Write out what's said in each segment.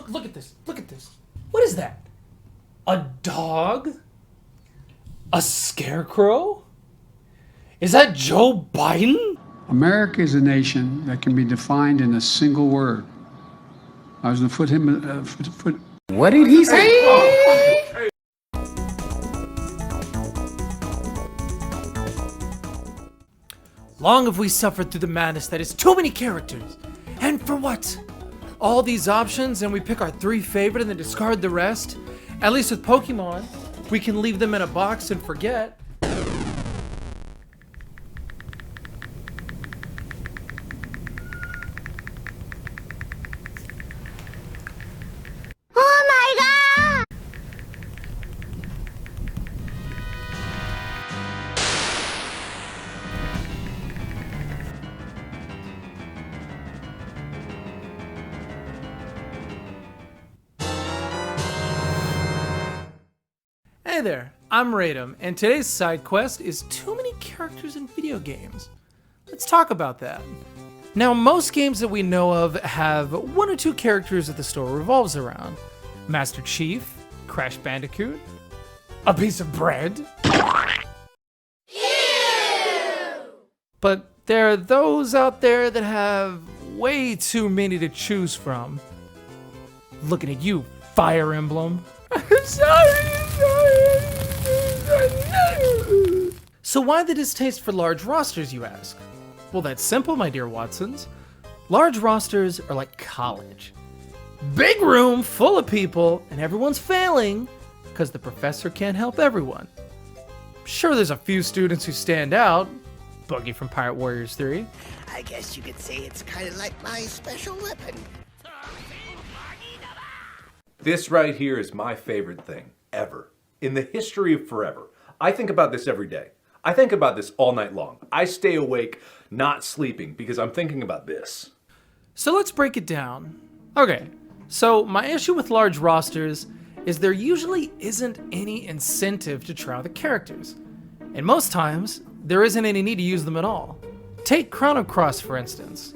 look at this. Look at this. What is that? A dog? A scarecrow? Is that Joe Biden? America is a nation that can be defined in a single word. I was going to put him. What did he say? Long have we suffered through the madness that is too many characters. And for what? All these options and we pick our 3 favorite and then discard the rest? At least with Pokemon, we can leave them in a box and forget. Hey there, I'm Raytum, and today's side quest is too many characters in video games. Let's talk about that. Now, most games that we know of have 1 or 2 characters that the story revolves around. Master Chief, Crash Bandicoot, a piece of bread. But there are those out there that have way too many to choose from. Looking at you, Fire Emblem. I'm sorry. So why the distaste for large rosters, you ask? Well, that's simple, my dear Watsons. Large rosters are like college. Big room full of people, and everyone's failing because the professor can't help everyone. Sure, there's a few students who stand out. Boogie from Pirate Warriors 3. I guess you could say it's kind of like my special weapon. This right here is my favorite thing, ever. In the history of forever. I think about this every day. I think about this all night long. I stay awake, not sleeping, because I'm thinking about this. So let's break it down. Okay, so my issue with large rosters is there usually isn't any incentive to try the characters. And most times, there isn't any need to use them at all. Take Chrono Cross, for instance.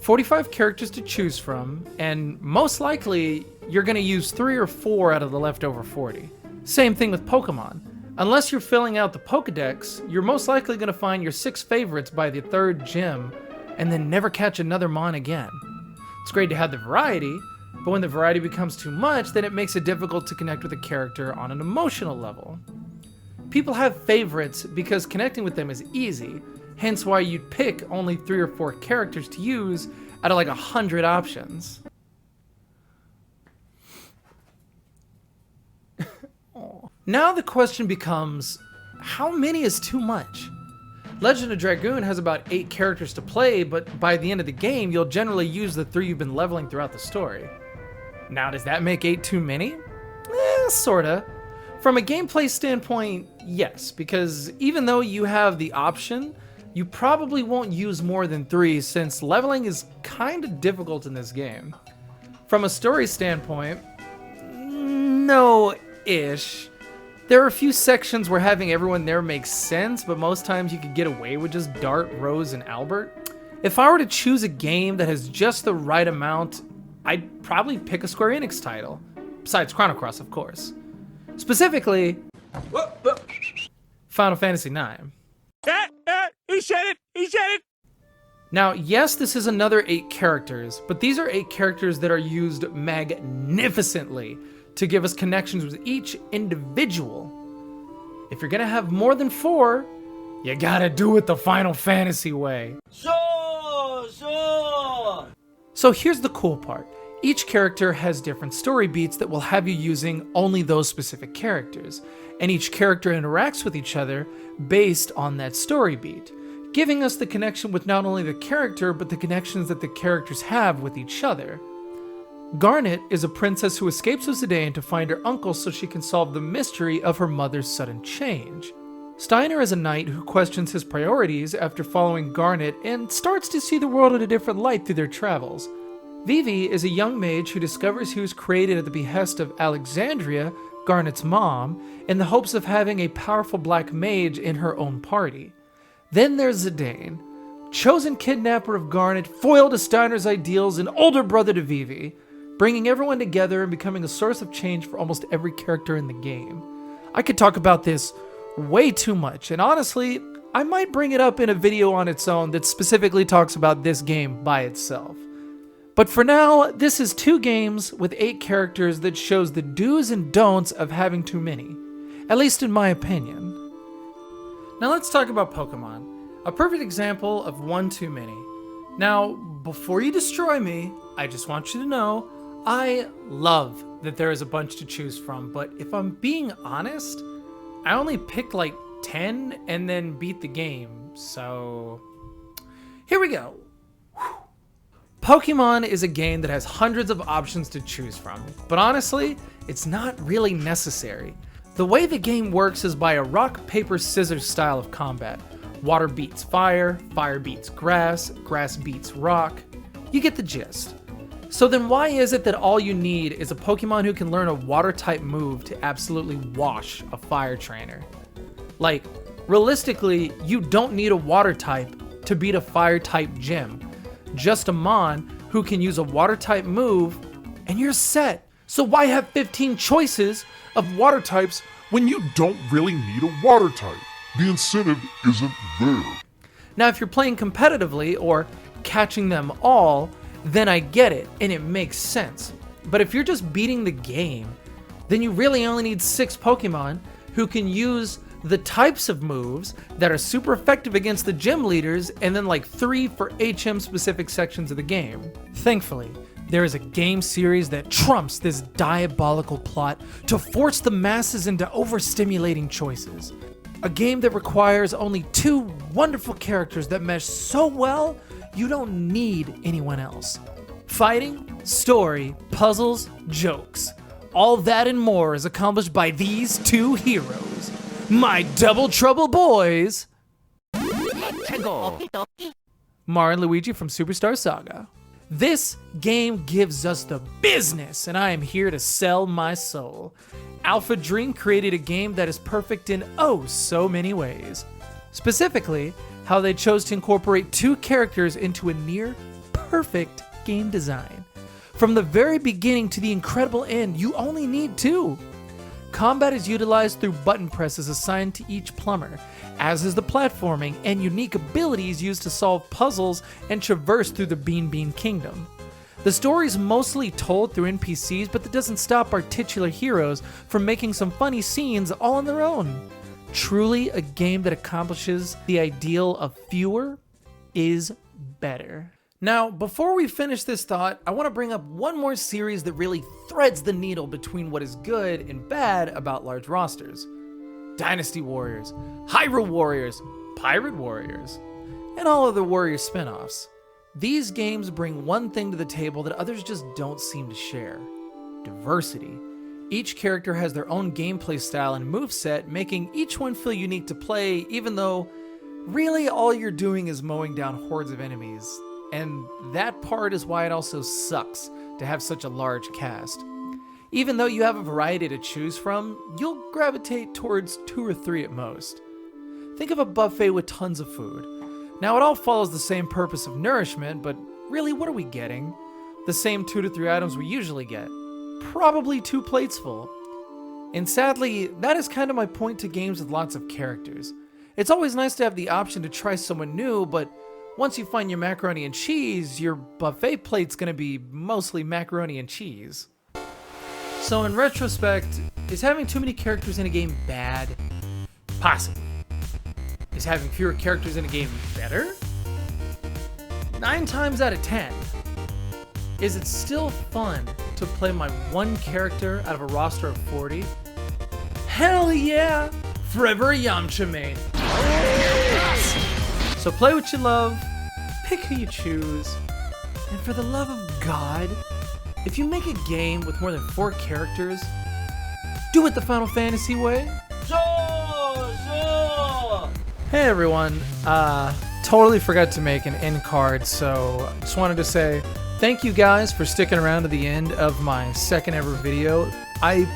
45 characters to choose from, and most likely, you're gonna use 3 or 4 out of the leftover 40. Same thing with Pokemon. Unless you're filling out the Pokedex, you're most likely going to find your 6 favorites by the 3rd gym, and then never catch another Mon again. It's great to have the variety, but when the variety becomes too much, then it makes it difficult to connect with a character on an emotional level. People have favorites because connecting with them is easy, hence why you'd pick only 3 or 4 characters to use out of like 100 options. Now the question becomes, how many is too much? Legend of Dragoon has about 8 characters to play, but by the end of the game, you'll generally use the 3 you've been leveling throughout the story. Now, does that make 8 too many? Sorta. From a gameplay standpoint, yes, because even though you have the option, you probably won't use more than 3 since leveling is kinda difficult in this game. From a story standpoint, no-ish. There are a few sections where having everyone there makes sense, but most times you could get away with just Dart, Rose, and Albert. If I were to choose a game that has just the right amount, I'd probably pick a Square Enix title. Besides Chrono Cross, of course. Specifically, Final Fantasy IX. He said it! Now, yes, this is another 8 characters, but these are 8 characters that are used magnificently to give us connections with each individual. If you're gonna have more than 4, you gotta do it the Final Fantasy way. Sure! So here's the cool part. Each character has different story beats that will have you using only those specific characters, and each character interacts with each other based on that story beat, giving us the connection with not only the character, but the connections that the characters have with each other. Garnet is a princess who escapes with Zidane to find her uncle so she can solve the mystery of her mother's sudden change. Steiner is a knight who questions his priorities after following Garnet and starts to see the world in a different light through their travels. Vivi is a young mage who discovers he was created at the behest of Alexandria, Garnet's mom, in the hopes of having a powerful black mage in her own party. Then there's Zidane, chosen kidnapper of Garnet, foil to Steiner's ideals, and older brother to Vivi. bringing everyone together and becoming a source of change for almost every character in the game. I could talk about this way too much, and honestly, I might bring it up in a video on its own that specifically talks about this game by itself. But for now, this is 2 games with 8 characters that shows the do's and don'ts of having too many, at least in my opinion. Now let's talk about Pokemon, a perfect example of one too many. Now, before you destroy me, I just want you to know, I love that there is a bunch to choose from, but if I'm being honest, I only picked like 10 and then beat the game, so here we go. Pokemon is a game that has hundreds of options to choose from, but honestly, it's not really necessary. The way the game works is by a rock, paper, scissors style of combat. Water beats fire, fire beats grass, grass beats rock. You get the gist. So then why is it that all you need is a Pokemon who can learn a water type move to absolutely wash a fire trainer? Like, realistically, you don't need a water type to beat a fire type gym. Just a Mon who can use a water type move and you're set. So why have 15 choices of water types when you don't really need a water type? The incentive isn't there. Now, if you're playing competitively or catching them all, then I get it and it makes sense. But if you're just beating the game, then you really only need 6 Pokemon who can use the types of moves that are super effective against the gym leaders, and then like 3 for HM specific sections of the game. Thankfully, there is a game series that trumps this diabolical plot to force the masses into overstimulating choices. A game that requires only 2 wonderful characters that mesh so well, you don't need anyone else. Fighting, story, puzzles, jokes. All that and more is accomplished by these 2 heroes. My Double Trouble boys, Mario and Luigi from Superstar Saga. This game gives us the business, and I am here to sell my soul. Alpha Dream created a game that is perfect in oh so many ways. Specifically, how they chose to incorporate 2 characters into a near perfect game design. From the very beginning to the incredible end, you only need 2. Combat is utilized through button presses assigned to each plumber, as is the platforming and unique abilities used to solve puzzles and traverse through the Bean Kingdom. The story is mostly told through NPCs, but that doesn't stop our titular heroes from making some funny scenes all on their own. Truly a game that accomplishes the ideal of fewer is better. Now, before we finish this thought, I want to bring up one more series that really threads the needle between what is good and bad about large rosters. Dynasty Warriors, Hyrule Warriors, Pirate Warriors, and all other Warrior spin-offs. These games bring one thing to the table that others just don't seem to share: diversity. Each character has their own gameplay style and moveset, making each one feel unique to play, even though really all you're doing is mowing down hordes of enemies. And that part is why it also sucks to have such a large cast. Even though you have a variety to choose from, you'll gravitate towards 2 or 3 at most. Think of a buffet with tons of food. Now, it all follows the same purpose of nourishment, but really, what are we getting? The same 2 to 3 items we usually get. Probably 2 plates full. And sadly, that is kind of my point to games with lots of characters. It's always nice to have the option to try someone new, but once you find your macaroni and cheese, your buffet plate's gonna be mostly macaroni and cheese. So in retrospect, is having too many characters in a game bad? Possibly. Is having fewer characters in a game better? 9 times out of 10. Is it still fun to play my 1 character out of a roster of 40? Hell yeah! Forever a Yamcha main. So play what you love, pick who you choose, and for the love of God, if you make a game with more than 4 characters, do it the Final Fantasy way. Hey everyone, totally forgot to make an end card, so just wanted to say thank you guys for sticking around to the end of my 2nd ever video. I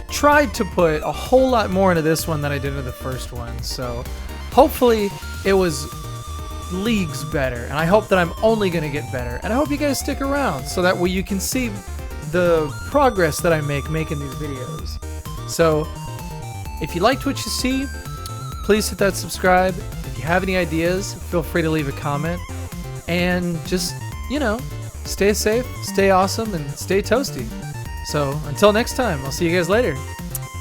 tried to put a whole lot more into this one than I did into the first one, so hopefully it was leagues better, and I hope that I'm only going to get better. And I hope you guys stick around so that way you can see the progress that I make making these videos. So if you liked what you see, please hit that subscribe. If you have any ideas, feel free to leave a comment. And just, stay safe, stay awesome, and stay toasty. So until next time, I'll see you guys later.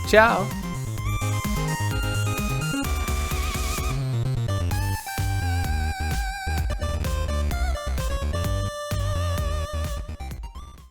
Ciao.